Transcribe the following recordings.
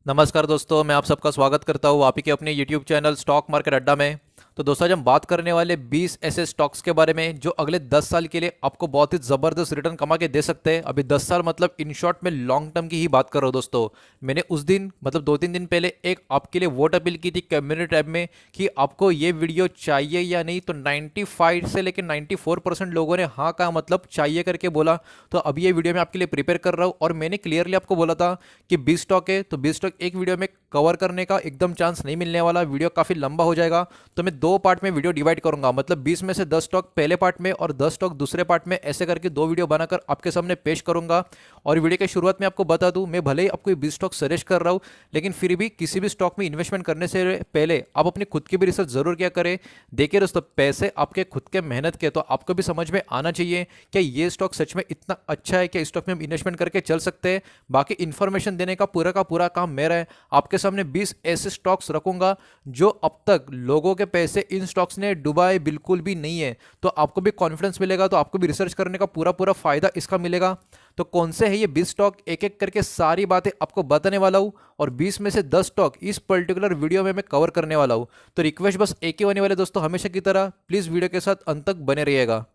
नमस्कार दोस्तों, मैं आप सबका स्वागत करता हूँ आप ही के अपने YouTube चैनल स्टॉक मार्केट अड्डा में। तो दोस्तों, आज हम बात करने वाले 20 ऐसे स्टॉक्स के बारे में जो अगले 10 साल के लिए आपको बहुत ही ज़बरदस्त रिटर्न कमा के दे सकते हैं। अभी 10 साल मतलब इन शॉर्ट में लॉन्ग टर्म की ही बात कर रहा हूँ दोस्तों। मैंने उस दिन मतलब 2-3 दिन पहले एक आपके लिए वोट अपील की थी कम्युनिटी टैब में कि आपको ये वीडियो चाहिए या नहीं, तो 95 से लेकर 94% लोगों ने हाँ कहा, मतलब चाहिए करके बोला। तो अभी ये वीडियो मैं आपके लिए प्रिपेयर कर रहा हूँ और मैंने क्लियरली आपको बोला था कि 20 स्टॉक है, तो 20 स्टॉक एक वीडियो में कवर करने का एकदम चांस नहीं मिलने वाला। वीडियो काफ़ी लंबा हो जाएगा, तो मैं दो पार्ट में वीडियो डिवाइड करूंगा। मतलब 20 में से 10 स्टॉक पहले पार्ट में और 10 स्टॉक दूसरे पार्ट में, ऐसे करके दो वीडियो बनाकर आपके सामने पेश करूंगा। और वीडियो के शुरुआत में आपको बता दूं, मैं भले ही आपको ये 20 स्टॉक सजेस्ट कर रहा हूं, लेकिन फिर भी किसी भी स्टॉक में इन्वेस्टमेंट करने से पहले आप अपनी खुद की भी रिसर्च जरूर क्या करें। देखिए दोस्तों, पैसे आपके खुद के मेहनत के, तो आपको भी समझ में आना चाहिए कि ये स्टॉक सच में इतना अच्छा है कि इस स्टॉक में हम इन्वेस्टमेंट करके चल सकते हैं। बाकी इन्फॉर्मेशन देने का पूरा काम मेरा है। आपके सामने 20 ऐसे स्टॉक्स रखूंगा जो अब तक लोगों के पैसे इन स्टॉक्स ने डुबाए बिल्कुल भी नहीं है, तो आपको भी कॉन्फिडेंस मिलेगा, तो आपको भी रिसर्च करने का पूरा पूरा फायदा इसका मिलेगा। तो कौन से है ये 20 स्टॉक, एक एक करके सारी बातें आपको बताने वाला हूं। और 20 में से 10 स्टॉक इस पर्टिकुलर वीडियो में मैं कवर करने वाला हूं। तो रिक्वेस्ट बस एक ही होने वाले दोस्तों, हमेशा की तरह प्लीज वीडियो के साथ अंत तक बने रहिएगा।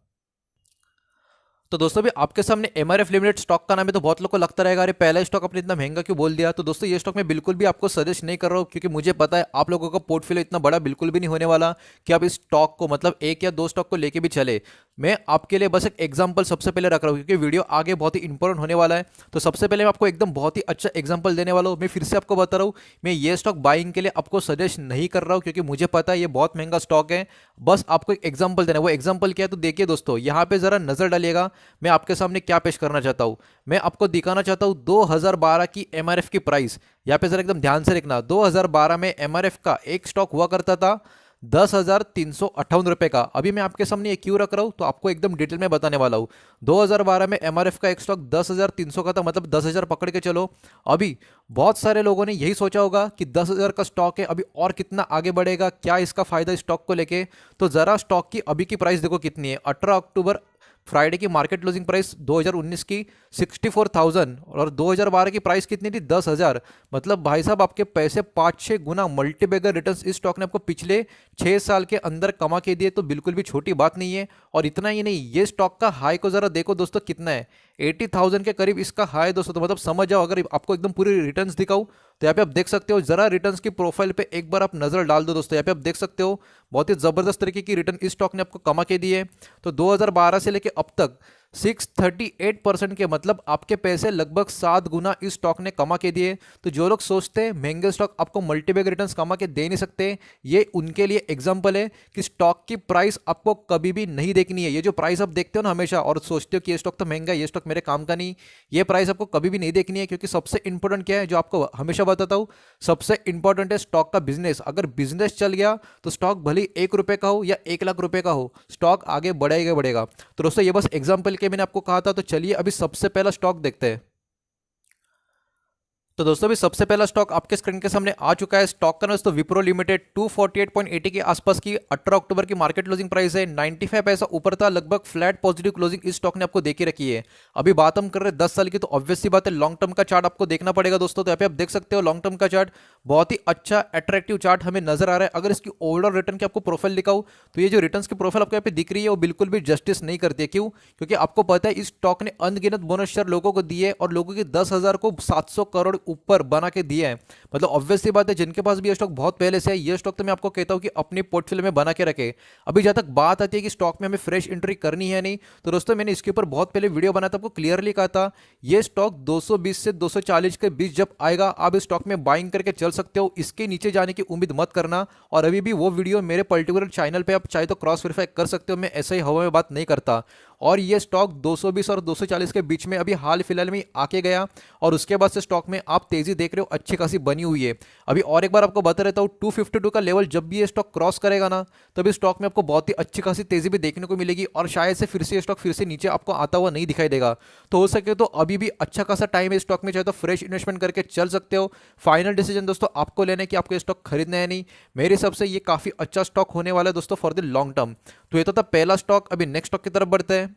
तो दोस्तों, भी आपके सामने एमआरएफ लिमिटेड स्टॉक का नाम है, तो बहुत लोग को लगता रहेगा अरे पहला स्टॉक आपने इतना महंगा क्यों बोल दिया। तो दोस्तों, ये स्टॉक मैं बिल्कुल भी आपको सजेस्ट नहीं कर रहा हूँ, क्योंकि मुझे पता है आप लोगों का पोर्टफोलियो इतना बड़ा बिल्कुल भी नहीं होने वाला कि आप इस स्टॉक को मतलब एक या दो स्टॉक को लेके भी चले। मैं आपके लिए बस एक एग्जाम्पल सबसे पहले रख रहा हूँ, क्योंकि वीडियो आगे बहुत ही इंपॉर्टेंट होने वाला है। तो सबसे पहले मैं आपको एकदम बहुत ही अच्छा एग्जाम्पल देने वाला हूँ। मैं फिर से आपको बता रहा हूँ, मैं ये स्टॉक बाइंग के लिए आपको सजेस्ट नहीं कर रहा हूँ, क्योंकि मुझे पता है ये बहुत महंगा स्टॉक है। बस आपको एक एग्जाम्पल देना है। वो एग्जाम्पल क्या है, तो देखिए दोस्तों, यहाँ पे जरा नजर डालिएगा। मैं आपके सामने क्या पेश करना चाहता हूं। मैं आपको दिखाना चाहता हूं 2012 की एमआरएफ की प्राइस। यहां पे जरा एकदम ध्यान से देखना। 2012 में एमआरएफ का एक स्टॉक हुआ करता था 10,358 रुपए का। अभी मैं आपके सामने ये क्यों रख रहा हूं, तो आपको एकदम डिटेल में बताने वाला हूं। 2012 में एमआरएफ का एक स्टॉक 10,300 का था, मतलब 10,000 पकड़ के चलो। अभी बहुत सारे लोगों ने यही सोचा होगा कि 10,000 का स्टॉक है, अभी और कितना आगे बढ़ेगा, क्या इसका फायदा स्टॉक को लेके। तो जरा स्टॉक की अभी की प्राइस देखो कितनी है। 18 अक्टूबर फ्राइडे की मार्केट क्लोजिंग प्राइस 2019 की 64,000, और 2012 की प्राइस कितनी थी 10,000। मतलब भाई साहब, आपके पैसे 5-6 गुना मल्टीबैगर रिटर्न्स इस स्टॉक ने आपको पिछले 6 साल के अंदर कमा के दिए, तो बिल्कुल भी छोटी बात नहीं है। और इतना ही नहीं, ये स्टॉक का हाई को जरा देखो दोस्तों कितना है, 80,000 के करीब इसका हाई दोस्तों। तो मतलब समझ जाओ, अगर आपको एकदम पूरी रिटर्न्स दिखाऊं, तो यहाँ पे आप देख सकते हो। जरा रिटर्न्स की प्रोफाइल पे एक बार आप नजर डाल दो दोस्तों, यहाँ पे आप देख सकते हो बहुत ही जबरदस्त तरीके की रिटर्न इस स्टॉक ने आपको कमा के दी है। तो 2012 से लेके अब तक 638% के, मतलब आपके पैसे लगभग 7 गुना इस स्टॉक ने कमा के दिए। तो जो लोग सोचते हैं महंगे स्टॉक आपको मल्टीबैग रिटर्न्स कमा के दे नहीं सकते, ये उनके लिए एग्जांपल है कि स्टॉक की प्राइस आपको कभी भी नहीं देखनी है। ये जो प्राइस आप देखते हो ना हमेशा, और सोचते हो कि ये स्टॉक तो महंगा है, ये स्टॉक मेरे काम का नहीं, ये प्राइस आपको कभी भी नहीं देखनी है। क्योंकि सबसे इंपॉर्टेंट क्या है, जो आपको हमेशा बताता हूं, सबसे इंपॉर्टेंट है स्टॉक का बिजनेस। अगर बिजनेस चल गया, तो स्टॉक भले 1 रुपए का हो या 1 लाख रुपए का हो, स्टॉक आगे बढ़ेगा बढ़ेगा। तो दोस्तों, ये बस एग्जांपल के मैंने आपको कहा था। तो चलिए अभी सबसे पहला स्टॉक देखते हैं। तो दोस्तों, भी सबसे पहला स्टॉक आपके स्क्रीन के सामने आ चुका है। स्टॉक का नाम दोस्तों विप्रो लिमिटेड, 248.80 के आसपास की 18 अक्टूबर की मार्केट क्लोजिंग प्राइस है। 95 पैसा ऊपर था, लगभग फ्लैट पॉजिटिव क्लोजिंग इस स्टॉक ने आपको देखी रखी है। अभी बात हम कर रहे हैं 10 साल की, तो ऑब्वियस सी बात है लॉन्ग टर्म का चार्ट आपको देखना पड़ेगा दोस्तों। तो यहाँ पे आप देख सकते हो लॉन्ग टर्म का चार्ट, बहुत ही अच्छा अट्रैक्टिव चार्ट हमें नजर आ रहा है। अगर इसकी ओवरऑल रिटर्न की आपको प्रोफाइल दिखाऊं, तो ये जो रिटर्न की प्रोफाइल आपको यहाँ पे दिख रही है, वो बिल्कुल भी जस्टिस नहीं करती है। क्यों? क्योंकि आपको पता है इस स्टॉक ने अनगिनत बोनस शेयर लोगों को दिए, और लोगों की 10,000 को 700 करोड़ ऊपर बना के दिया है। मतलब ऑब्वियस सी बात है, जिनके पास भी ये स्टॉक बहुत पहले से है, ये स्टॉक तो मैं आपको कहता हूं कि अपनी पोर्टफोलियो में बना के रखे। अभी जहां तक बात आती है कि स्टॉक में हमें फ्रेश एंट्री करनी है नहीं, तो दोस्तों मैंने इसके ऊपर बहुत पहले वीडियो बनाया था, आपको क्लियरली कहा था ये स्टॉक 220 से 240 के बीच जब आएगा, आप इस स्टॉक में बाइंग करके चल सकते हो, इसके नीचे जाने की उम्मीद मत करना। और अभी भी वो वीडियो मेरे पर्टिकुलर चैनल पे आप चाहे तो क्रॉस वेरीफाई कर सकते हो, मैं ऐसे ही हवा में बात नहीं करता। और ये स्टॉक 220 और 240 के बीच में अभी हाल फिलहाल में आके गया, और उसके बाद से स्टॉक में आप तेजी देख रहे हो अच्छी खासी बनी हुई है। अभी और एक बार आपको बता रहता हूँ, 252 का लेवल जब भी ये स्टॉक क्रॉस करेगा ना, तभी स्टॉक में आपको बहुत ही अच्छी खासी तेजी भी देखने को मिलेगी, और शायद से फिर से ये स्टॉक फिर से नीचे आपको आता हुआ नहीं दिखाई देगा। तो हो सके तो अभी भी अच्छा खासा टाइम है स्टॉक में, चाहे तो फ्रेश इन्वेस्टमेंट करके चल सकते हो। फाइनल डिसीजन दोस्तों आपको लेना है कि आपको ये स्टॉक खरीदना है नहीं। मेरे हिसाब से ये काफी अच्छा स्टॉक होने वाला है दोस्तों फॉर द लॉन्ग टर्म। तो ये तो था पहला स्टॉक। अभी नेक्स्ट स्टॉक की तरफ बढ़ते हैं।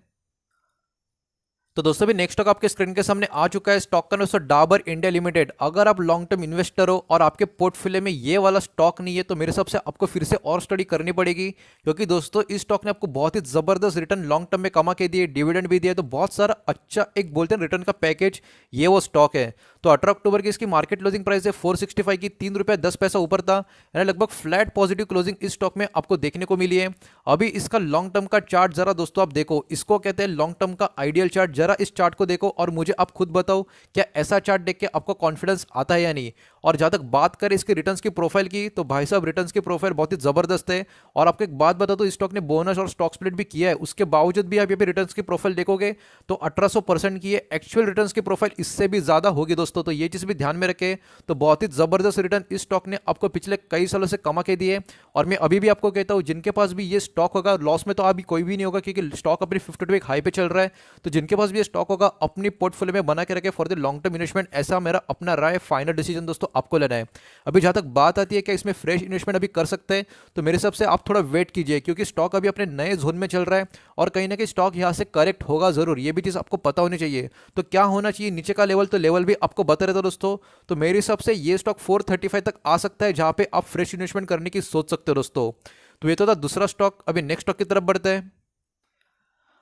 तो दोस्तों भी नेक्स्ट स्टॉक आपके स्क्रीन के सामने आ चुका है। स्टॉक का नाम दोस्तों डाबर इंडिया लिमिटेड। अगर आप लॉन्ग टर्म इन्वेस्टर हो और आपके पोर्टफोलियो में ये वाला स्टॉक नहीं है तो मेरे हिसाब से आपको फिर से और स्टडी करनी पड़ेगी, क्योंकि दोस्तों इस स्टॉक ने आपको बहुत ही जबरदस्त रिटर्न लॉन्ग टर्म में कमा के दिए, डिविडेंड भी दिया, तो बहुत सारा अच्छा एक बोलते हैं रिटर्न का पैकेज ये वो स्टॉक है। तो 18 अक्टूबर की इसकी मार्केट क्लोजिंग प्राइस है 465 की, ₹3.10 ऊपर था, यानी लगभग फ्लैट पॉजिटिव क्लोजिंग इस स्टॉक में आपको देखने को मिली है। अभी इसका लॉन्ग टर्म का चार्ट जरा दोस्तों आप देखो, इसको कहते हैं लॉन्ग टर्म का आइडियल चार्ट। जरा इस चार्ट को देखो और मुझे आप खुद बताओ क्या ऐसा चार्ट देख के आपको कॉन्फिडेंस आता है या नहीं। और जहां तक बात करें इसके रिटर्न्स की प्रोफाइल की, तो भाई साहब रिटर्न्स की प्रोफाइल बहुत ही जबरदस्त है। और आपको एक बात बता दो, इस स्टॉक ने बोनस और स्टॉक स्प्लिट भी किया है, उसके बावजूद भी आप ये रिटर्न्स की प्रोफाइल देखोगे तो 1800% की है। एक्चुअल रिटर्न्स की प्रोफाइल इससे भी ज्यादा होगी दोस्तों, तो ये चीज भी ध्यान में रखे। तो बहुत ही जबरदस्त रिटर्न इस स्टॉक ने आपको पिछले कई सालों से कमा के दिए। और मैं अभी भी आपको कहता हूं जिनके पास भी ये स्टॉक होगा, लॉस में तो अभी कोई भी नहीं होगा क्योंकि स्टॉक अपनी 52 वीक हाई पे चल रहा है, तो जिनके पास भी ये स्टॉक होगा अपनी पोर्टफोलियो में बना के रखे for the long term investment. ऐसा मेरा अपना राय, फाइनल डिसीजन दोस्तों आपको लेना है। अभी जहां तक बात आती है कि इसमें फ्रेश इन्वेस्टमेंट अभी कर सकते हैं, तो मेरे हिसाब से आप थोड़ा वेट कीजिए, क्योंकि स्टॉक अभी अपने नए जोन में चल रहा है और कहीं ना कहीं स्टॉक यहां से करेक्ट होगा जरूर, ये भी चीज आपको पता होनी चाहिए। तो क्या होना चाहिए नीचे का लेवल, तो लेवल भी आपको बता रहता दोस्तों। तो मेरे हिसाब से ये स्टॉक 435 तक आ सकता है, जहां पे आप फ्रेश इन्वेस्टमेंट करने की सोच सकते हो दोस्तों। तो ये तो था दूसरा स्टॉक। अभी नेक्स्ट स्टॉक की तरफ बढ़ते हैं।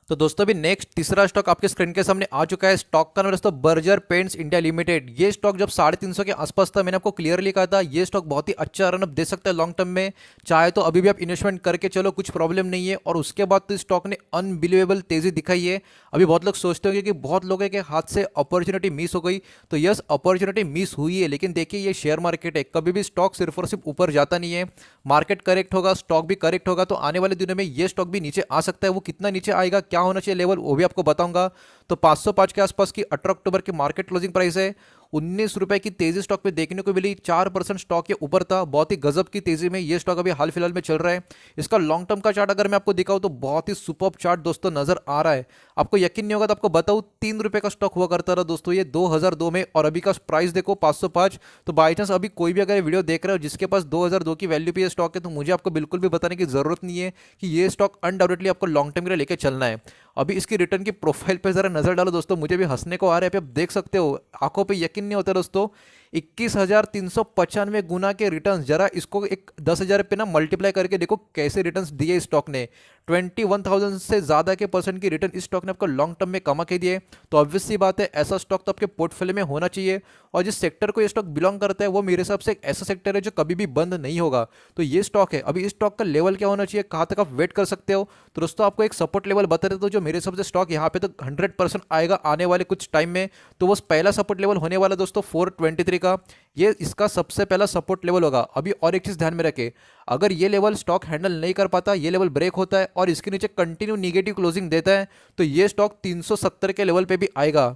तो दोस्तों अभी नेक्स्ट तीसरा स्टॉक आपके स्क्रीन के सामने आ चुका है। स्टॉक का नाम दोस्तों बर्जर पेंट्स इंडिया लिमिटेड। ये स्टॉक जब 350 के आसपास था, मैंने आपको क्लियरली कहा था ये स्टॉक बहुत ही अच्छा रनअप दे सकता है लॉन्ग टर्म में। चाहे तो अभी भी आप इन्वेस्टमेंट करके चलो, कुछ प्रॉब्लम नहीं है। और उसके बाद तो स्टॉक ने अनबिलीवेबल तेजी दिखाई है। अभी बहुत लोग सोचते होंगे कि बहुत लोगों के हाथ से अपॉर्चुनिटी मिस हो गई, तो यस अपॉर्चुनिटी मिस हुई है, लेकिन देखिए ये शेयर मार्केट है, कभी भी स्टॉक सिर्फ और सिर्फ ऊपर जाता नहीं है। मार्केट करेक्ट होगा, स्टॉक भी करेक्ट होगा, तो आने वाले दिनों में ये स्टॉक भी नीचे आ सकता है। वो कितना नीचे आएगा, क्या होना चाहिए लेवल, वो भी आपको बताऊंगा। तो 505 के आसपास की 18 अक्टूबर की मार्केट क्लोजिंग प्राइस है। ₹19 की तेजी स्टॉक में देखने को मिली, 4% स्टॉक के ऊपर था। बहुत ही गजब की तेजी में ये स्टॉक अभी हाल फिलहाल में चल रहा है। इसका लॉन्ग टर्म का चार्ट अगर मैं आपको दिखाऊं तो बहुत ही सुपर्ब चार्ट दोस्तों नजर आ रहा है। आपको यकीन नहीं होगा तो आपको बताऊं, ₹3 का स्टॉक हुआ करता रहा दोस्तों ये 2002 में, और अभी का प्राइस देखो 505। तो बाई चांस अभी कोई भी अगर वीडियो देख रहे हो जिसके पास 2002 की वैल्यू पे ये स्टॉक है, तो मुझे आपको बिल्कुल भी बताने की जरूरत नहीं है कि ये स्टॉक अनडाउटेडली आपको लॉन्ग टर्म के लिए लेके चलना है। अभी इसकी रिटर्न की प्रोफाइल पे जरा नजर डालो दोस्तों, मुझे भी हंसने को आ रहा है। आप देख सकते हो, आंखों पे यकीन नहीं होता दोस्तों। 21,395 गुना के रिटर्न्स, जरा इसको एक 10,000 पे ना मल्टीप्लाई करके देखो कैसे रिटर्न्स दिए इस स्टॉक ने। 21,000 से ज्यादा के परसेंट की रिटर्न इस स्टॉक ने आपको लॉन्ग टर्म में कमा के दिए। तो ऑब्वियस सी बात है ऐसा स्टॉक तो आपके पोर्टफोलियो में होना चाहिए। और जिस सेक्टर को ये स्टॉक बिलोंग करता है वो मेरे हिसाब से एक ऐसा सेक्टर है जो कभी भी बंद नहीं होगा। तो ये स्टॉक है। अभी इस स्टॉक का लेवल क्या होना चाहिए, कहां तक आप वेट कर सकते हो, तो दोस्तों आपको एक सपोर्ट लेवल बता देते हो जो मेरे हिसाब से स्टॉक यहाँ पे तो 100% आएगा आने वाले कुछ टाइम में। तो वो पहला सपोर्ट लेवल होने वाला दोस्तों 423 का, ये इसका सबसे पहला सपोर्ट लेवल होगा। अभी और एक चीज ध्यान में रखे, अगर ये लेवल स्टॉक हैंडल नहीं कर पाता, ये लेवल ब्रेक होता है और इसके नीचे कंटिन्यू निगेटिव क्लोजिंग देता है, तो ये स्टॉक 370 के लेवल पे भी आएगा।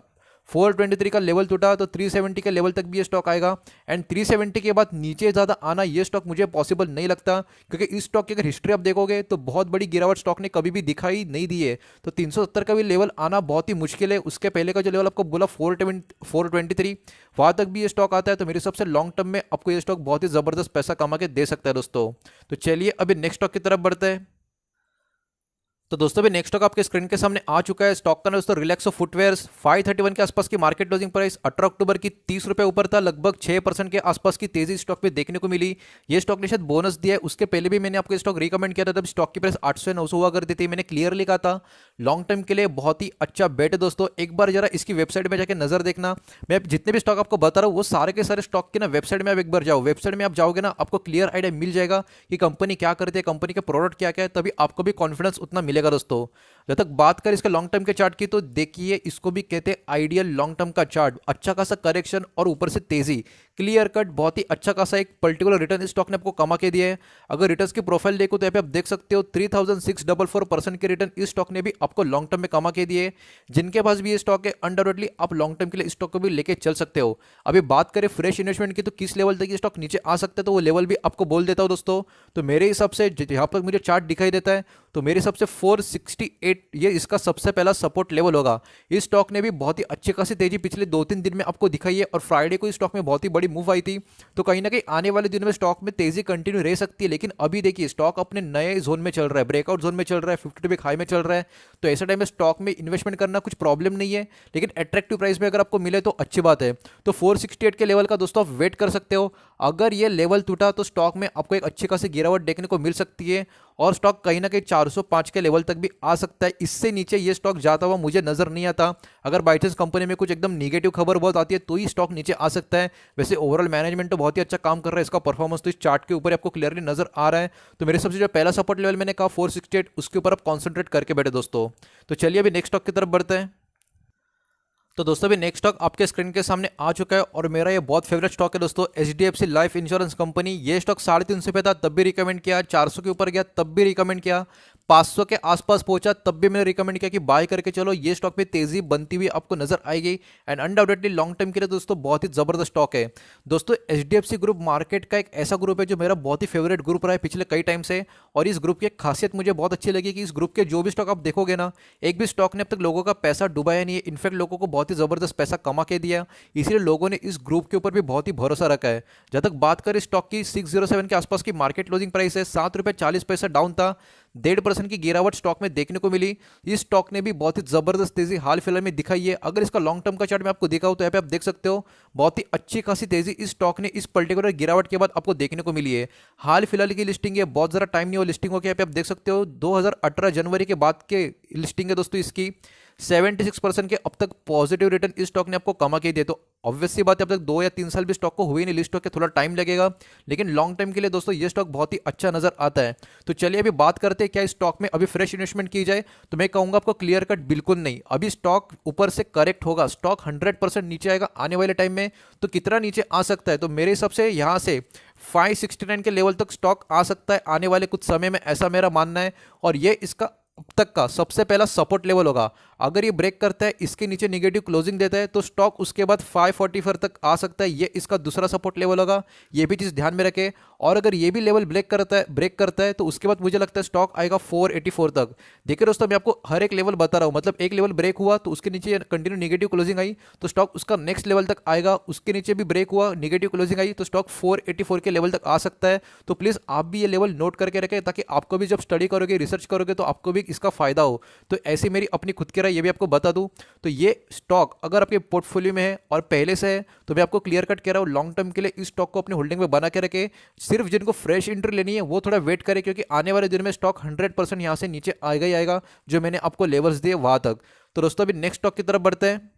423 का लेवल टूटा तो 370 के लेवल तक भी ये स्टॉक आएगा। एंड 370 के बाद नीचे ज़्यादा आना ये स्टॉक मुझे पॉसिबल नहीं लगता, क्योंकि इस स्टॉक की अगर हिस्ट्री आप देखोगे तो बहुत बड़ी गिरावट स्टॉक ने कभी भी दिखाई नहीं दी है। तो 370 का भी लेवल आना बहुत ही मुश्किल है। उसके पहले का जो लेवल आपको बोला 423, वहाँ तक भी ये स्टॉक आता है, तो मेरे सबसे लॉन्ग टर्म में आपको ये स्टॉक बहुत ही ज़बरदस्त पैसा कमा के दे सकता है दोस्तों। तो चलिए अभी नेक्स्ट स्टॉक की तरफ बढ़ते हैं। तो दोस्तों भी नेक्स्ट स्टॉक आपके स्क्रीन के सामने आ चुका है। स्टॉक का नाम दोस्तों रिलैक्सो फुटवेयर्स। 531 के आसपास की मार्केट क्लोजिंग प्राइस, 18 अक्टूबर की ₹30 ऊपर था। लगभग 6% के आसपास की तेजी स्टॉक पे देखने को मिली। ये स्टॉक ने शायद बोनस दिया है, उसके पहले भी मैंने आपको स्टॉक रिकमेंड किया था, तब स्टॉक की प्राइस 800 900 हुआ करती थी। मैंने क्लियरली कहा था लॉन्ग टर्म के लिए बहुत ही अच्छा बेट है दोस्तों। एक बार जरा इसकी वेबसाइट में जाकर नजर देखना। मैं जितने भी स्टॉक आपको बता रहा हूँ वो सारे के सारे स्टॉक की ना वेबसाइट में आप एक बार जाओ। वेबसाइट में आप जाओगे ना, आपको क्लियर आइडिया मिल जाएगा कि कंपनी क्या करती है, कंपनी के प्रोडक्ट क्या क्या है, तभी आपको भी कॉन्फिडेंस उतना मिलेगा दोस्तों। जब तक बात करें इसके लॉन्ग टर्म के चार्ट की, तो देखिए इसको भी कहते हैं आइडियल लॉन्ग टर्म का चार्ट। अच्छा खासा करेक्शन और ऊपर से तेजी, क्लियर कट, बहुत ही अच्छा खासा एक पर्टिकुलर रिटर्न इस स्टॉक ने आपको कमा के दिया है। अगर रिटर्न्स की प्रोफाइल देखो तो यहाँ पे आप देख सकते हो 3644% के रिटर्न इस स्टॉक ने भी आपको लॉन्ग टर्म में कमा के दिए। जिनके पास भी ये स्टॉक है अनडाउटेडली आप लॉन्ग टर्म के लिए स्टॉक को भी लेके चल सकते हो। अभी बात करें फ्रेश इन्वेस्टमेंट की, तो किस लेवल तक ये स्टॉक नीचे आ सकता है, तो वो लेवल भी आपको बोल देता हूं दोस्तों। तो मेरे हिसाब से जहां पर मुझे चार्ट दिखाई देता है, तो मेरे हिसाब से 468 ये इसका सबसे पहला सपोर्ट लेवल होगा। इस स्टॉक ने भी बहुत ही अच्छी खासी तेजी पिछले 2-3 दिन में आपको दिखाई है और फ्राइडे को इस स्टॉक में बहुत ही बड़ी मूव आई थी। तो कहीं ना कहीं आने वाले दिनों में स्टॉक में तेजी कंटिन्यू रह सकती है, लेकिन अभी देखिए स्टॉक अपने नए जोन में चल रहा है, ब्रेकआउट जोन में चल रहा है, 52 वीक हाई में चल रहा है। तो ऐसे टाइम में स्टॉक में इन्वेस्टमेंट करना कुछ प्रॉब्लम नहीं है, लेकिन अट्रैक्टिव प्राइस में अगर आपको मिले तो अच्छी बात है। तो 468 के लेवल का दोस्तों आप वेट कर सकते हो। अगर ये लेवल टूटा तो स्टॉक में आपको एक अच्छी खासी गिरावट देखने को मिल सकती है और स्टॉक कहीं ना कहीं 405 के लेवल तक भी आ सकता है। इससे नीचे ये स्टॉक जाता हुआ मुझे नजर नहीं आता। अगर बाई चांस कंपनी में कुछ एकदम निगेटिव खबर बहुत आती है तो ही स्टॉक नीचे आ सकता है। वैसे ओवरऑल मैनेजमेंट तो बहुत ही अच्छा काम कर रहा है, इसका परफॉर्मेंस तो इस चार्ट के ऊपर आपको क्लियरली नजर आ रहा है। तो मेरे सबसे जो पहला सपोर्ट लेवल मैंने कहा 468, उसके ऊपर आप कॉन्सेंट्रेट करके बैठे दोस्तों। तो चलिए अभी नेक्स्ट स्टॉक की तरफ बढ़ते हैं। तो दोस्तों अभी नेक्स्ट स्टॉक आपके स्क्रीन के सामने आ चुका है और मेरा ये बहुत फेवरेट स्टॉक है दोस्तों, एचडीएफसी लाइफ इंश्योरेंस कंपनी। ये स्टॉक 350 पे था तब भी रिकमेंड किया, 400 के ऊपर गया तब भी रिकमेंड किया, 500 के आसपास पहुंचा तब भी मैंने रिकमेंड किया कि बाय करके चलो, ये स्टॉक में तेजी बनती हुई आपको नजर आएगी। एंड अनडाउटेडली लॉन्ग टर्म के लिए दोस्तों बहुत ही जबरदस्त स्टॉक है। दोस्तों एचडीएफसी ग्रुप मार्केट का एक ऐसा ग्रुप है जो मेरा बहुत ही फेवरेट ग्रुप रहा है पिछले कई टाइम से। और इस ग्रुप की एक खासियत मुझे बहुत अच्छी लगी कि इस ग्रुप के जो भी स्टॉक आप देखोगे ना, एक भी स्टॉक ने अब तक लोगों का पैसा डुबाया नहीं है, इनफैक्ट लोगों को बहुत ही जबरदस्त पैसा कमा के दिया। इसलिए लोगों ने इस ग्रुप के ऊपर भी बहुत ही भरोसा रखा है। जब तक बात करें स्टॉक की, 607 के आसपास की मार्केट क्लोजिंग प्राइस है, ₹7.40 डाउन था, 1.5% की गिरावट स्टॉक में देखने को मिली। इस स्टॉक ने भी बहुत ही जबरदस्त तेजी हाल फिलहाल में दिखाई है। अगर इसका लॉन्ग टर्म का चार्ट मैं आपको दिखाऊं तो यहाँ पे आप देख सकते हो बहुत ही अच्छी खासी तेजी इस स्टॉक ने इस पर्टिकुलर गिरावट के बाद आपको देखने को मिली है। हाल फिलहाल की लिस्टिंग है, बहुत ज़रा टाइम नहीं हुआ लिस्टिंग हो के, यहाँ पे आप देख सकते हो 2018 जनवरी के बाद के लिस्टिंग है दोस्तों इसकी। 76% के अब तक पॉजिटिव रिटर्न इस स्टॉक ने आपको कमा के दिए। तो ऑब्वियसली बात है अब तक 2 या 3 साल भी स्टॉक को हुई नहीं लिस्ट होकर, थोड़ा टाइम लगेगा, लेकिन लॉन्ग टर्म के लिए दोस्तों ये स्टॉक बहुत ही अच्छा नजर आता है। तो चलिए अभी बात करते हैं क्या इस स्टॉक में अभी फ्रेश इन्वेस्टमेंट की जाए। तो मैं कहूंगा आपको क्लियर कट बिल्कुल नहीं, अभी स्टॉक ऊपर से करेक्ट होगा, स्टॉक 100% नीचे आएगा आने वाले टाइम में। तो कितना नीचे आ सकता है, तो मेरे हिसाब से यहाँ से 569 के लेवल तक स्टॉक आ सकता है आने वाले कुछ समय में, ऐसा मेरा मानना है। और ये इसका अब तक का सबसे पहला सपोर्ट लेवल होगा। अगर ये ब्रेक करता है, इसके नीचे निगेटिव क्लोजिंग देता है, तो स्टॉक उसके बाद 544 तक आ सकता है, ये इसका दूसरा सपोर्ट लेवल होगा। ये भी चीज़ ध्यान में रखें। और अगर ये भी लेवल ब्रेक करता है तो उसके बाद मुझे लगता है स्टॉक आएगा 484 तक। देखिए दोस्तों मैं आपको हर एक लेवल बता रहा हूँ, मतलब एक लेवल ब्रेक हुआ तो उसके नीचे कंटिन्यू निगेटिव क्लोजिंग आई तो स्टॉक उसका नेक्स्ट लेवल तक आएगा, उसके नीचे भी ब्रेक हुआ निगेटिव क्लोजिंग आई तो स्टॉक 484 के लेवल तक आ सकता है। तो प्लीज़ आप भी ये लेवल नोट करके रखें ताकि आपको भी जब स्टडी करोगे, रिसर्च करोगे तो आपको भी इसका फायदा हो। तो ऐसी मेरी अपनी खुद की राय ये भी आपको बता दूं। तो ये स्टॉक अगर आपके पोर्टफोलियो में है और पहले से है तो मैं आपको क्लियर कट कह रहा हूं, लॉन्ग टर्म के लिए इस स्टॉक को अपनी होल्डिंग में बना के रखे। सिर्फ जिनको फ्रेश एंट्री लेनी है वो थोड़ा वेट करें, क्योंकि आने वाले दिन में स्टॉक 100% यहां से नीचे आएगा ही आएगा, जो मैंने आपको लेवल्स दिए वहां तक। तो दोस्तों अभी नेक्स्ट स्टॉक की तरफ बढ़ते हैं।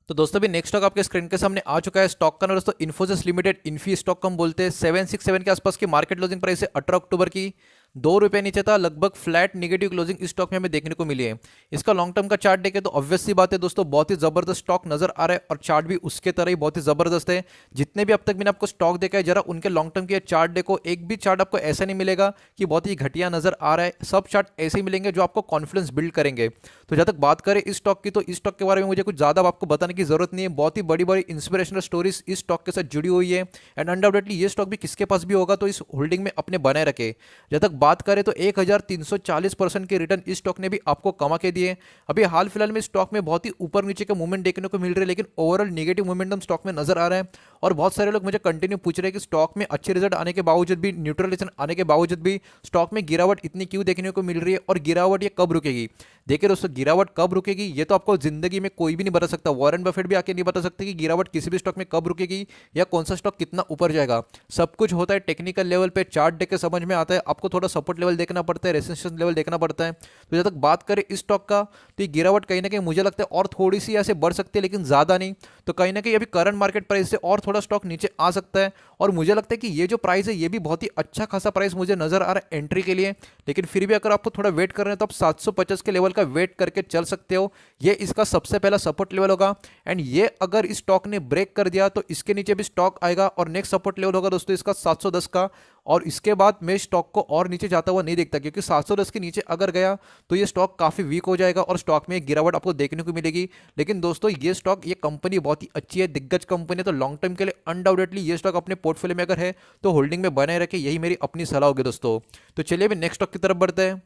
तो दोस्तों भी नेक्स्ट स्टॉक आपके स्क्रीन के सामने आ चुका है। स्टॉक का नाम दोस्तों इन्फोसिस लिमिटेड, इन्फी स्टॉक हम बोलते हैं। 767 के आसपास की मार्केट क्लोजिंग प्राइस है 18 अक्टूबर की, ₹2 नीचे था, लगभग फ्लैट निगेटिव क्लोजिंग इस स्टॉक में हमें देखने को मिली है। इसका लॉन्ग टर्म का चार्ट देखें तो ऑब्वियस सी बात है दोस्तों बहुत ही जबरदस्त स्टॉक नजर आ रहा है और चार्ट भी उसके तरह ही बहुत ही जबरदस्त है। जितने भी अब तक मैंने आपको स्टॉक देखा है जरा उनके लॉन्ग टर्म के चार्ट देखो, एक भी चार्ट आपको ऐसा नहीं मिलेगा कि बहुत ही घटिया नजर आ रहा है। सब चार्ट ऐसे ही मिलेंगे जो आपको कॉन्फिडेंस बिल्ड करेंगे। तो जब तक बात करें इस स्टॉक की, तो इस स्टॉक के बारे में मुझे कुछ ज्यादा आपको बताने की जरूरत नहीं है। बहुत ही बड़ी बड़ी इंस्पिरेशनल स्टोरीज इस स्टॉक के साथ जुड़ी हुई है एंड अनडाउटेडली ये स्टॉक भी किसके पास भी होगा तो इस होल्डिंग में अपने बनाए रखे। जब तक बात करें तो 1340% के रिटर्न इस स्टॉक ने भी आपको कमा के दिए। अभी हाल फिलहाल में स्टॉक में बहुत ही ऊपर नीचे का मूवमेंट देखने को मिल रहा है, लेकिन ओवरऑल नेगेटिव मोमेंटम स्टॉक में नजर आ रहा है। और बहुत सारे लोग मुझे कंटिन्यू पूछ रहे हैं कि स्टॉक में अच्छे रिजल्ट आने के बावजूद भी, न्यूट्रल रिटर्न आने के बावजूद भी स्टॉक में गिरावट इतनी क्यों देखने को मिल रही है और गिरावट ये कब रुकेगी। देखिए दोस्तों गिरावट कब रुकेगी ये तो आपको जिंदगी में कोई भी नहीं बता सकता, वॉरेन बफेट भी आके नहीं बता सकते कि गिरावट किसी भी स्टॉक में कब रुकेगी या कौन सा स्टॉक कितना ऊपर जाएगा। सब कुछ होता है टेक्निकल लेवल पे, चार्ट देख के समझ में आता है। आपको थोड़ा सपोर्ट लेवल देखना पड़ता है, रेजिस्टेंस लेवल देखना पड़ता है। तो जब तक बात करें इस स्टॉक का तो ये गिरावट कहीं ना कहीं मुझे लगता है और थोड़ी सी ऐसे बढ़ सकती है, लेकिन ज्यादा नहीं। तो कहीं ना कहीं अभी करंट मार्केट प्राइस से और थोड़ा स्टॉक नीचे आ सकता है। और मुझे लगता है कि ये जो प्राइस है ये भी बहुत ही अच्छा खासा प्राइस मुझे नजर आ रहा है एंट्री के लिए। लेकिन फिर भी अगर आपको थोड़ा वेट करना है तो आप 750 के लेवल का वेट करके चल सकते हो। ये इसका सबसे पहला सपोर्ट लेवल होगा एंड ये अगर इस स्टॉक ने ब्रेक कर दिया तो इसके नीचे भी स्टॉक आएगा और नेक्स्ट सपोर्ट लेवल होगा दोस्तों इसका 710 का। और इसके बाद मैं स्टॉक को और नीचे जाता हुआ नहीं देखता, क्योंकि 710 के नीचे अगर गया तो ये स्टॉक काफी वीक हो जाएगा और स्टॉक में एक गिरावट आपको देखने को मिलेगी। लेकिन दोस्तों ये स्टॉक, ये कंपनी बहुत ही अच्छी है, दिग्गज कंपनी है, तो लॉन्ग टर्म के लिए अनडाउटेडली ये स्टॉक अपने पोर्टफोलियो में अगर है तो होल्डिंग में बनाए रखे, यही मेरी अपनी सलाह होगी दोस्तों। तो चलिए अभी नेक्स्ट स्टॉक की तरफ बढ़ते हैं।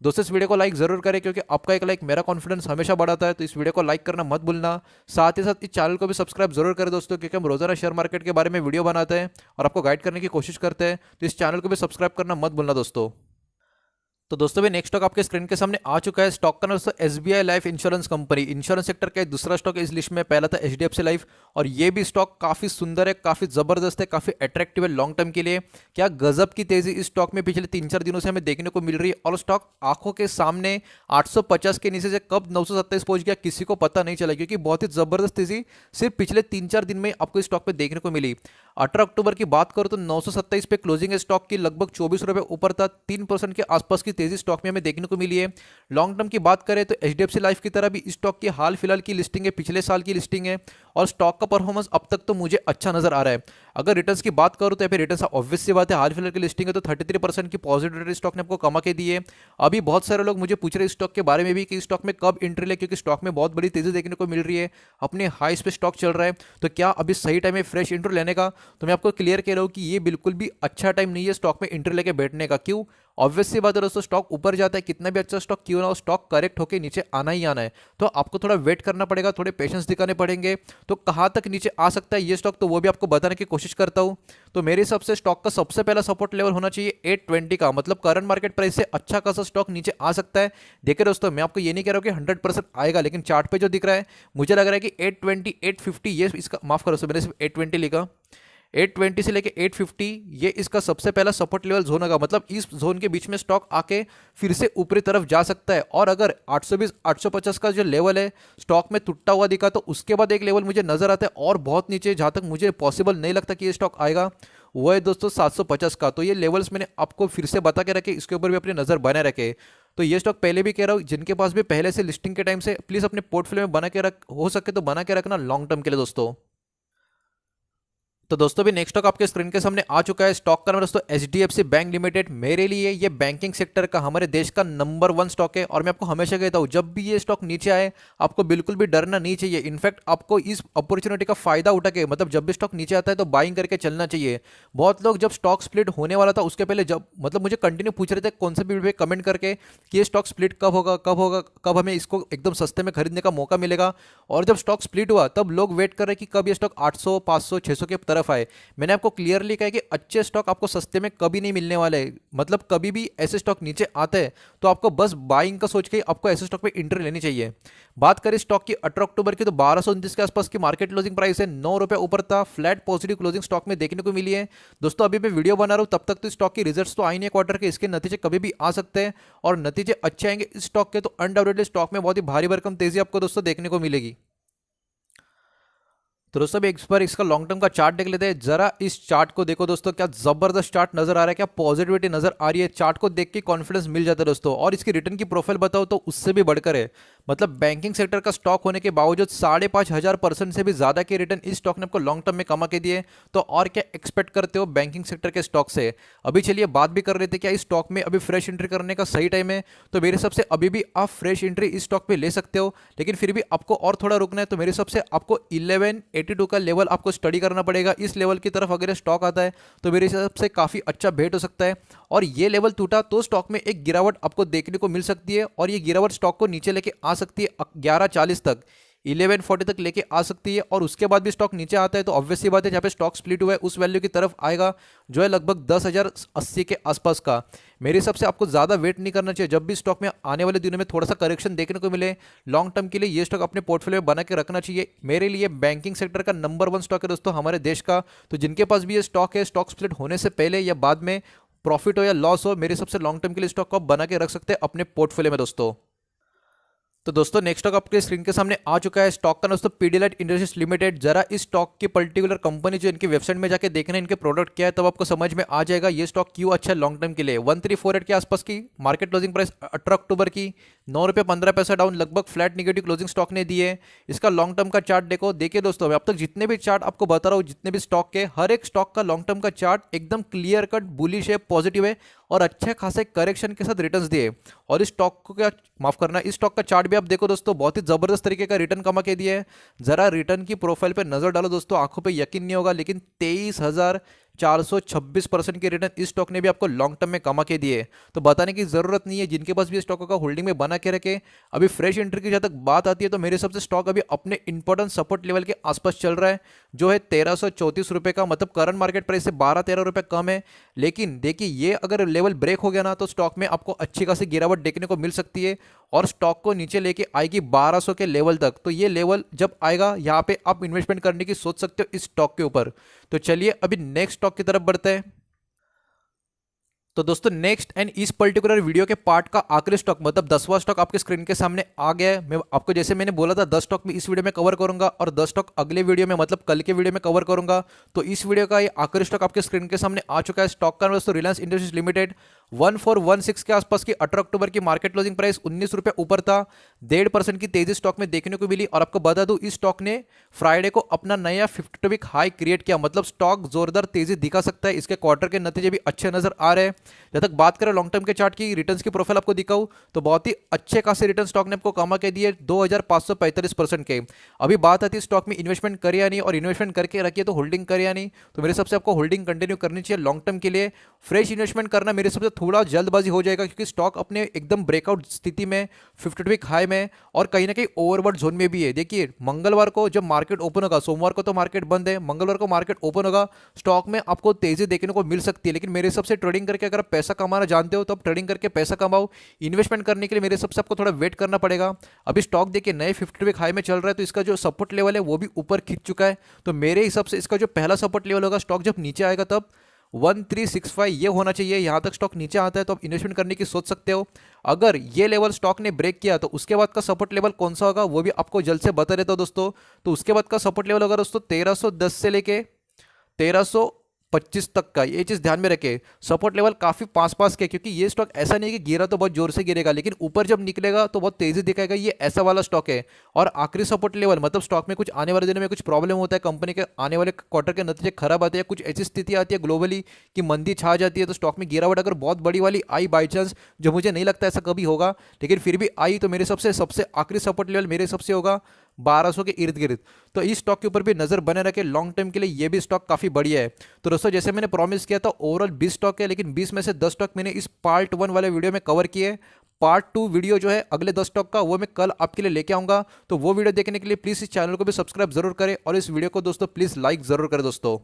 दोस्तों इस वीडियो को लाइक जरूर करें क्योंकि आपका एक लाइक मेरा कॉन्फिडेंस हमेशा बढ़ाता है, तो इस वीडियो को लाइक करना मत भूलना। साथ ही साथ इस चैनल को भी सब्सक्राइब जरूर करें दोस्तों, क्योंकि हम रोजाना शेयर मार्केट के बारे में वीडियो बनाते हैं और आपको गाइड करने की कोशिश करते हैं, तो इस चैनल को भी सब्सक्राइब करना मत भूलना दोस्तों। तो दोस्तों भी नेक्स्ट स्टॉक आपके स्क्रीन के सामने आ चुका है। स्टॉक का नाम दोस्तों SBI life insurance company, insurance sector का दूसरा स्टॉक है इस लिस्ट में। पहला था एचडीएफसी लाइफ, और ये भी स्टॉक काफी सुंदर है, काफी जबरदस्त है, काफी अट्रैक्टिव है लॉन्ग टर्म के लिए। क्या गजब की तेजी इस स्टॉक में पिछले 3-4 दिनों से हमें देखने को मिल रही है, और स्टॉक आंखों के सामने 850 के नीचे से कब 927 पहुंच गया किसी को पता नहीं चला, क्योंकि बहुत ही जबरदस्त तेजी सिर्फ पिछले 3-4 दिन में आपको इस स्टॉक पे देखने को मिली। 18 अक्टूबर की बात करो तो 927 पे क्लोजिंग है स्टॉक की, लगभग 24 रुपए ऊपर था। 3% के आसपास की तेजी स्टॉक में हमें देखने को मिली है। लॉन्ग टर्म की बात करें तो एचडीएफसी लाइफ की तरह भी स्टॉक की हाल फिलहाल की लिस्टिंग है, पिछले साल की लिस्टिंग है, और स्टॉक का परफॉर्मेंस अब तक तो मुझे अच्छा नजर आ रहा है। अगर रिटर्न्स की बात करूं तो रिटर्न्स ऑब्वियस सी बात है, हाल फिलहाल की लिस्टिंग है तो 33% की पॉजिटिव रिटर्न स्टॉक ने आपको कमा के दी है। अभी बहुत सारे लोग मुझे पूछ रहे हैं स्टॉक के बारे में भी कि स्टॉक में कब एंट्री ले, क्योंकि स्टॉक में बहुत बड़ी तेजी देखने को मिल रही है, अपने हाईस पे स्टॉक चल रहा है, तो क्या अभी सही टाइम है फ्रेश एंट्री लेने का? तो मैं आपको क्लियर कह रहा हूं कि ये बिल्कुल भी अच्छा टाइम नहीं है स्टॉक में एंट्री लेके बैठने का। क्यों? ऑब्वियस सी बात है दोस्तों, स्टॉक ऊपर जाता है, कितना भी अच्छा स्टॉक क्यों ना हो, स्टॉक करेक्ट होकर नीचे आना ही आना है, तो आपको थोड़ा वेट करना पड़ेगा, थोड़े पेशेंस दिखाने पड़ेंगे। तो कहां तक नीचे आ सकता है ये स्टॉक, तो वो भी आपको बताने की कोशिश करता हूं। तो मेरे हिसाब से स्टॉक का सबसे पहला सपोर्ट लेवल होना चाहिए 820 का, मतलब करंट मार्केट प्राइस से अच्छा खासा स्टॉक नीचे आ सकता है। देखिए दोस्तों, मैं आपको ये नहीं कह रहा हूं कि 100% आएगा, लेकिन चार्ट पे जो दिख रहा है मुझे लग रहा है कि 820 850 ये इसका, माफ करो, मैंने सिर्फ 820 लिखा, 820 से लेके 850 ये इसका सबसे पहला सपोर्ट लेवल जोन होगा। मतलब इस जोन के बीच में स्टॉक आके फिर से ऊपरी तरफ जा सकता है, और अगर 820 850 का जो लेवल है स्टॉक में टूटता हुआ दिखा, तो उसके बाद एक लेवल मुझे नजर आता है और बहुत नीचे, जहां तक मुझे पॉसिबल नहीं लगता कि ये स्टॉक आएगा, वो है दोस्तों 750 का। तो ये लेवल्स मैंने आपको फिर से बता के रखे, इसके ऊपर भी अपनी नजर बने रखे। तो ये स्टॉक पहले भी कह रहा हूँ, जिनके पास भी पहले से लिस्टिंग के टाइम से, प्लीज अपने पोर्टफोलियो में बना के रख, हो सके तो बना के रखना लॉन्ग टर्म के लिए दोस्तों। तो दोस्तों भी नेक्स्ट स्टॉक आपके स्क्रीन के सामने आ चुका है। स्टॉक का नाम दोस्तों एचडीएफसी बैंक लिमिटेड। मेरे लिए ये बैंकिंग सेक्टर का, हमारे देश का नंबर 1 स्टॉक है, और मैं आपको हमेशा कहता हूं जब भी ये स्टॉक नीचे आए आपको बिल्कुल भी डरना नहीं चाहिए। इनफैक्ट आपको इस अपॉर्चुनिटी का फायदा उठा के, मतलब जब भी स्टॉक नीचे आता है तो बाइंग करके चलना चाहिए। बहुत लोग जब स्टॉक स्प्लिट होने वाला था उसके पहले, जब मतलब मुझे कंटिन्यू पूछ रहे थे कौन से वीडियो पे कमेंट करके कि ये स्टॉक स्प्लिट कब होगा, कब होगा, कब हमें इसको एकदम सस्ते में खरीदने का मौका मिलेगा। और जब स्टॉक स्प्लिट हुआ तब लोग वेट कर रहे कि कब ये स्टॉक 800 500 600 के तरफ आए। मैंने आपको क्लियरली कहा कि अच्छे स्टॉक आपको सस्ते में कभी नहीं मिलने वाले। मतलब कभी भी ऐसे स्टॉक नीचे आते हैं तो आपको बस बाइंग का सोच के आपको ऐसे स्टॉक पे एंट्री लेनी चाहिए। बात करें स्टॉक की 18 अक्टूबर की, तो 1229 के आसपास की मार्केट क्लोजिंग प्राइस है, 9 रुपए ऊपर था, फ्लैट पॉजिटिव क्लोजिंग स्टॉक में देखने को मिली है। दोस्तों अभी मैं वीडियो बना रहा हूं तब तक तो स्टॉक की रिजल्ट्स तो आई नहीं है क्वार्टर के, इसके नतीजे कभी भी आ सकते हैं, और नतीजे अच्छे आएंगे इस स्टॉक के तो अनडाउटेडली स्टॉक में बहुत ही भारी भरकम तेजी आपको दोस्तों देखने को मिलेगी। तो दोस्तों एक बार इसका लॉन्ग टर्म का चार्ट देख लेते हैं। जरा इस चार्ट को देखो दोस्तों, क्या जबरदस्त चार्ट नजर आ रहा है, क्या पॉजिटिविटी नजर आ रही है। चार्ट को देख के कॉन्फिडेंस मिल जाता है दोस्तों। और इसकी रिटर्न की प्रोफाइल बताओ तो उससे भी बढ़कर है। मतलब बैंकिंग सेक्टर का स्टॉक होने के बावजूद 5,500% से भी ज्यादा के रिटर्न इस स्टॉक ने आपको लॉन्ग टर्म में कमा के दिए। तो और क्या एक्सपेक्ट करते हो बैंकिंग सेक्टर के स्टॉक से? अभी चलिए बात भी कर रहे थे क्या इस स्टॉक में अभी फ्रेश एंट्री करने का सही टाइम है। तो मेरे हिसाब से अभी भी आप फ्रेश एंट्री इस स्टॉक पे ले सकते हो, लेकिन फिर भी आपको और थोड़ा रुकना है। तो मेरे हिसाब से आपको 1182 का लेवल आपको स्टडी करना पड़ेगा। इस लेवल की तरफ अगर स्टॉक आता है तो मेरे हिसाब से काफी अच्छा भेंट हो सकता है, और ये लेवल टूटा तो स्टॉक में एक गिरावट आपको देखने को मिल सकती है, और ये गिरावट स्टॉक को नीचे लेके आ सकती है 1140 तक, 1140 तक लेके आ सकती है। और उसके बाद भी स्टॉक नीचे आता है तो ऑब्वियसली बात है जहाँ पे स्टॉक स्प्लिट हुआ है उस वैल्यू की तरफ आएगा, जो है लगभग 10,080 के आसपास का। मेरे हिसाब से आपको ज़्यादा वेट नहीं करना चाहिए। जब भी स्टॉक में आने वाले दिनों में थोड़ा सा करेक्शन देखने को मिले लॉन्ग टर्म के लिए, ये स्टॉक अपने पोर्टफोलियो में बना के रखना चाहिए। मेरे लिए बैंकिंग सेक्टर का नंबर 1 स्टॉक है दोस्तों हमारे देश का। तो जिनके पास भी ये स्टॉक है, स्टॉक स्प्लिट होने से पहले या बाद में, प्रॉफिट हो या लॉस हो, मेरे सबसे लॉन्ग टर्म के लिए स्टॉक को आप बना के रख सकते हैं अपने पोर्टफोलियो में दोस्तों। तो दोस्तों नेक्स्ट स्टॉक आपके स्क्रीन के सामने आ चुका है। स्टॉक का दोस्तों पीडीलाइट इंडस्ट्रीज लिमिटेड। जरा इस स्टॉक की पर्टिकुलर कंपनी जो इनकी वेबसाइट में जाके देखना है इनके प्रोडक्ट क्या है, तब आपको समझ में आ जाएगा ये स्टॉक क्यों अच्छा है लॉन्ग टर्म के लिए। 1348 के आसपास की मार्केट क्लोजिंग प्राइस 18 अक्टूबर की, 9 रुपये 15 पैसा डाउन, लगभग फ्लैट निगेटिव क्लोजिंग स्टॉक ने दिए। इसका लॉन्ग टर्म का चार्ट देखो। देखिए दोस्तों, मैं अब तक जितने भी चार्ट आपको बता रहा हूँ, जितने भी स्टॉक के, हर एक स्टॉक का लॉन्ग टर्म का चार्ट एकदम क्लियर कट बुलिश है, पॉजिटिव है, और अच्छे खासे करेक्शन के साथ रिटर्न्स दिए। और इस स्टॉक को क्या, माफ करना, इस स्टॉक का चार्ट भी आप देखो दोस्तों, बहुत ही जबरदस्त तरीके का रिटर्न कमा के दिया है। जरा रिटर्न की प्रोफाइल पे नजर डालो दोस्तों, आंखों पे यकीन नहीं होगा, लेकिन 426% की रिटर्न इस स्टॉक ने भी आपको लॉन्ग टर्म में कमा के दिए। तो बताने की जरूरत नहीं है, जिनके पास भी स्टॉक का होल्डिंग में बना के रखे। अभी फ्रेश एंट्री की जहाँ तक बात आती है तो मेरे हिसाब से स्टॉक अभी अपने इंपॉर्टेंट सपोर्ट लेवल के आसपास चल रहा है, जो है 1334 रुपये का, मतलब करंट मार्केट प्राइस से 12-13 रुपये कम है। लेकिन देखिए ये अगर लेवल ब्रेक हो गया ना तो स्टॉक में आपको अच्छी खासी गिरावट देखने को मिल सकती है और स्टॉक को नीचे लेके आएगी 1200 के लेवल तक। तो ये लेवल जब आएगा यहाँ पे आप इन्वेस्टमेंट करने की सोच सकते हो इस स्टॉक के ऊपर। तो चलिए अभी नेक्स्ट स्टॉक की तरफ बढ़ते हैं। तो दोस्तों नेक्स्ट एंड इस पर्टिकुलर वीडियो के पार्ट का आखिरी स्टॉक, मतलब 10वां स्टॉक आपके स्क्रीन के सामने आ गया है। मैं आपको जैसे मैंने बोला था 10 स्टॉक में इस वीडियो में कवर करूंगा और 10 स्टॉक अगले वीडियो में, मतलब कल के वीडियो में कवर करूंगा। तो इस वीडियो का ये आखिरी स्टॉक आपके स्क्रीन के सामने आ चुका है। स्टॉक का दोस्तों रिलायंस इंडस्ट्रीज लिमिटेड 1416 के आसपास की 18 अक्टूबर की मार्केट क्लोजिंग प्राइस 19 रुपये ऊपर था। 1.5% की तेजी स्टॉक में देखने को मिली। और आपको बता दूं इस स्टॉक ने फ्राइडे को अपना नया 52 वीक हाई क्रिएट किया, मतलब स्टॉक जोरदार तेजी दिखा सकता है। इसके क्वार्टर के नतीजे भी अच्छे नजर आ रहे हैं। जब तक बात करें लॉन्ग टर्म के चार्ट की, रिटर्न्स की प्रोफाइल आपको दिखाऊं तो बहुत ही अच्छे खासे रिटर्न स्टॉक ने आपको कमा के दिए 2545% के। अभी बात आती है स्टॉक में इन्वेस्टमेंट करे या नहीं, और इन्वेस्टमेंट करके रखिए तो होल्डिंग करे या नहीं। तो मेरे सबसे आपको होल्डिंग कंटिन्यू करनी चाहिए लॉन्ग टर्म के लिए। फ्रेश इन्वेस्टमेंट करना मेरे सबसे थोड़ा जल्दबाजी हो जाएगा, क्योंकि स्टॉक अपने एकदम ब्रेकआउट स्थिति में 52 वीक हाई में और कहीं ना कहीं ओवरबॉट जोन में भी है। देखिए मंगलवार को जब मार्केट ओपन होगा, सोमवार को तो मार्केट बंद है, मंगलवार को मार्केट ओपन होगा, स्टॉक में आपको तेजी देखने को मिल सकती है। लेकिन मेरे हिसाब से ट्रेडिंग करके अगर आप पैसा कमाना जानते हो तो आप ट्रेडिंग करके पैसा कमाओ। इन्वेस्टमेंट करने के लिए मेरे हिसाब से आपको थोड़ा वेट करना पड़ेगा। अभी स्टॉक देखिए नए 50 वीक हाई में चल रहा है, तो इसका जो सपोर्ट लेवल है वो भी ऊपर खींच चुका है। तो मेरे हिसाब से इसका जो पहला सपोर्ट लेवल होगा, स्टॉक जब नीचे आएगा तब 1365 ये होना चाहिए। यहां तक स्टॉक नीचे आता है तो आप इन्वेस्टमेंट करने की सोच सकते हो। अगर ये लेवल स्टॉक ने ब्रेक किया तो उसके बाद का सपोर्ट लेवल कौन सा होगा वो भी आपको जल्द से बता देता हूं दोस्तों। तो उसके बाद का सपोर्ट लेवल होगा दोस्तों 1310 से लेके 1325 तक का। ये चीज़ ध्यान में रखें, सपोर्ट लेवल काफ़ी पास पास के, क्योंकि ये स्टॉक ऐसा नहीं है कि गिरा तो बहुत जोर से गिरेगा, लेकिन ऊपर जब निकलेगा तो बहुत तेजी दिखाएगा, ये ऐसा वाला स्टॉक है। और आखिरी सपोर्ट लेवल मतलब स्टॉक में कुछ आने वाले दिनों में कुछ प्रॉब्लम होता है, कंपनी के आने वाले क्वार्टर के नतीजे खराब आते हैं, कुछ ऐसी स्थिति आती है ग्लोबली कि मंदी छा जाती है, तो स्टॉक में गिरावट अगर बहुत बड़ी वाली आई बाई चांस, जो मुझे नहीं लगता ऐसा कभी होगा, लेकिन फिर भी आई, तो मेरे सबसे आखिरी सपोर्ट लेवल मेरे सबसे होगा 1200 के इर्द गिर्द। तो इस स्टॉक के ऊपर भी नजर बने रखे लॉन्ग टर्म के लिए, ये भी स्टॉक काफी बढ़िया है। तो दोस्तों जैसे मैंने प्रॉमिस किया था ओवरऑल 20 स्टॉक है, लेकिन 20 में से 10 स्टॉक मैंने इस पार्ट 1 वाले वीडियो में कवर किए। पार्ट 2 वीडियो जो है अगले 10 स्टॉक का, वो मैं कल आपके लिए लेके आऊंगा। तो वो वीडियो देखने के लिए प्लीज इस चैनल को भी सब्सक्राइब जरूर करें और इस वीडियो को दोस्तों प्लीज लाइक जरूर करें दोस्तों।